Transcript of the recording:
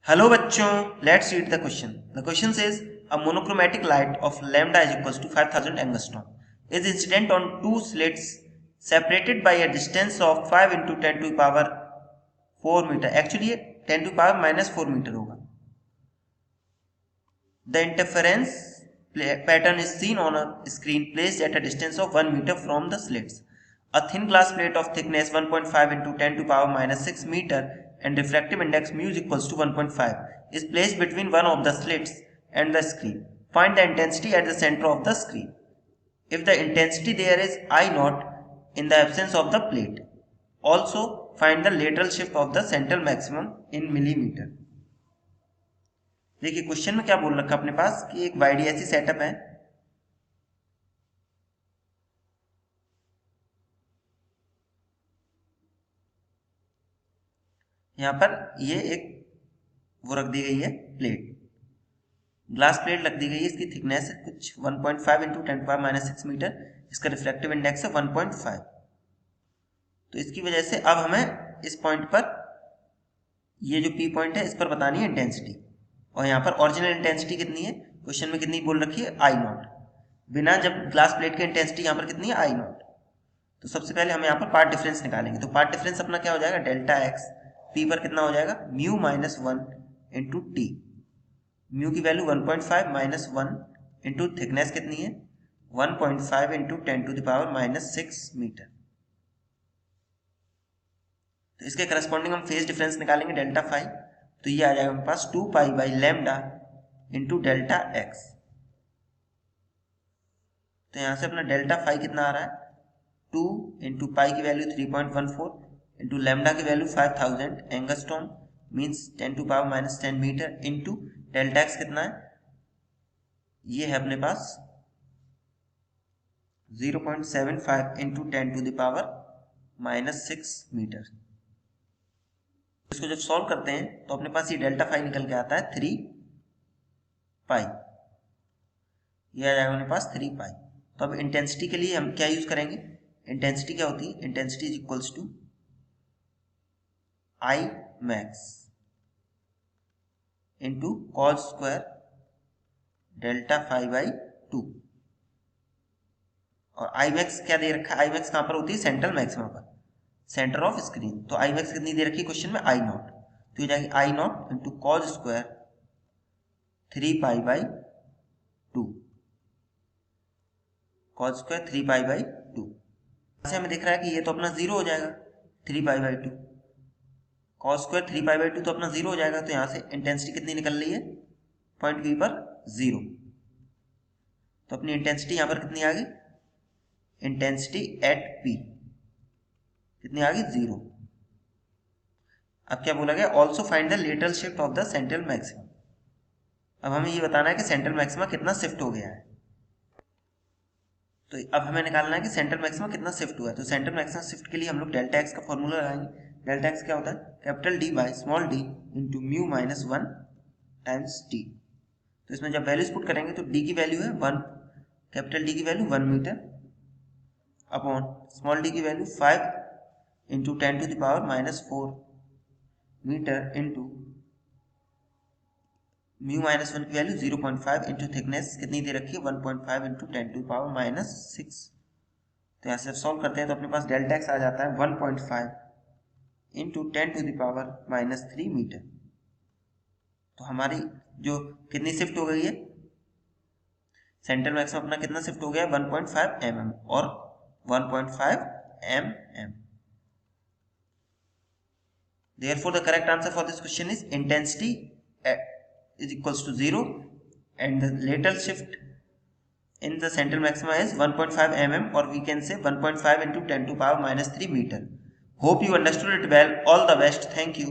Hello बच्चों, let's read the question. The question says a monochromatic light of lambda is equals to 5000 angstrom is incident on two slits separated by a distance of 5 into 10 to the power 4 meter. Actually ये 10 to the power minus 4 meter होगा. The interference pattern is seen on a screen placed at a distance of 1 meter from the slits. A thin glass plate of thickness 1.5 into 10 to the power minus 6 meter and refractive index mu is equals to 1.5 is placed between one of the slits and the screen. Find the intensity at the center of the screen. If the intensity there is I naught in the absence of the plate. Also find the lateral shift of the central maximum in millimeter. देखिए question में क्या बोल रखा है अपने पास कि एक YDSC setup है. यहां पर ये एक वो रख दी गई है प्लेट, ग्लास प्लेट रख दी गई है. इसकी थिकनेस है कुछ 1.5 इंटू 10 पावर माइनस 6 मीटर. इसका रिफ्लेक्टिव इंडेक्स है 1.5. तो इसकी वजह से अब हमें इस पॉइंट पर ये जो पी पॉइंट है इस पर बतानी है इंटेंसिटी. और यहाँ पर ओरिजिनल इंटेंसिटी कितनी है, क्वेश्चन में कितनी बोल रखी है, आई नॉट. बिना जब ग्लास प्लेट की इंटेंसिटी यहाँ पर कितनी है, आई नॉट. तो सबसे पहले हम यहाँ पर पार्ट डिफरेंस निकालेंगे. तो पार्ट डिफरेंस अपना क्या हो जाएगा, डेल्टा एक्स पी पर कितना हो जाएगा, mu minus 1 into T. Mu की वैल्यू 1.5 माइनस 1 इंटू थिकनेस कितनी है 1.5 into 10 to the power minus 6 meter. तो इसके करस्पॉन्डिंग हम फेज डिफरेंस निकालेंगे डेल्टा फाई. तो ये आ जाएगा हमारे पास 2 pi by lambda into delta x. तो यहां से अपना डेल्टा फाई कितना आ रहा है, 2 इंटू पाई की वैल्यू 3.14 इंटू लैम्डा की value 5000 angstrom means 10 to power minus 10 meter into delta x कितना है, ये है अपने पास 0.75 into 10 to the power minus 6 meter. इसको जब सॉल्व करते हैं तो अपने पास ये डेल्टा फाई निकल के आता है 3 पाई. ये आ जाएगा अपने पास 3 पाई. तो अब इंटेंसिटी के लिए हम क्या यूज करेंगे, इंटेंसिटी क्या होती है, intensity is equals to I max into cos square delta phi by 2. और आई मैक्स क्या दे रखा है, आई मैक्स कहां पर होती है, सेंट्रल मैक्सिमम पर, सेंटर ऑफ स्क्रीन. तो आई मैक्स कितनी दे रखी है क्वेश्चन में, आई नॉट. तो ये जाएगी I naught into cos square 3 pi by 2. Cos square 3 pi by 2 से हमें दिख रहा है कि ये तो अपना 0 हो जाएगा 3 pi by 2. Cos square 3 pi by 2 तो अपना 0 हो जाएगा. तो यहाँ से इंटेंसिटी कितनी निकल रही है, पॉइंट बी पर 0. तो अपनी इंटेंसिटी यहाँ पर कितनी आ गई, इंटेंसिटी एट पी कितनी आ गई, 0. अब क्या बोला गया, also find the lateral shift of the central maximum. अब हमें ये बताना है कि सेंट्रल मैक्सिमा कितना शिफ्ट हो गया है. तो अब हमें निकालना है कि सेंट्रल मैक्सिमा कितना शिफ्ट हुआ है. तो सेंट्रल मैक्सिमा शिफ्ट के लिए हम लोग डेल्टा एक्स का फॉर्मूला लगाएंगे. डेल्टा एक्स क्या होता है, capital D by small D into mu minus 1 times T. तो इसमें जब वैल्यूज पुट करेंगे तो डी की वैल्यू है 1, कैपिटल डी की value 1 metre upon small D की value 5 into 10 to the power minus 4 metre into mu minus 1 की वैल्यू 0.5 इंटू थिकनेस कितनी दे रखी है 1.5 इंटू 10 टू पावर माइनस 6. तो यहाँ से सॉल्व करते हैं तो अपने पास डेल्टा एक्स आ जाता है 1.5 into 10 to the power minus 3 meter. तो हमारी जो कितनी शिफ्ट हो गई है, सेंट्रल मैक्सिमम अपना कितना शिफ्ट हो गया 1.5 mm और 1.5 mm. Therefore the correct answer for this question is intensity is equals to 0 and the lateral shift in the central maxima is 1.5 mm or we can say 1.5 into 10 to power minus 3 meter. Hope you understood it well. All the best. Thank you.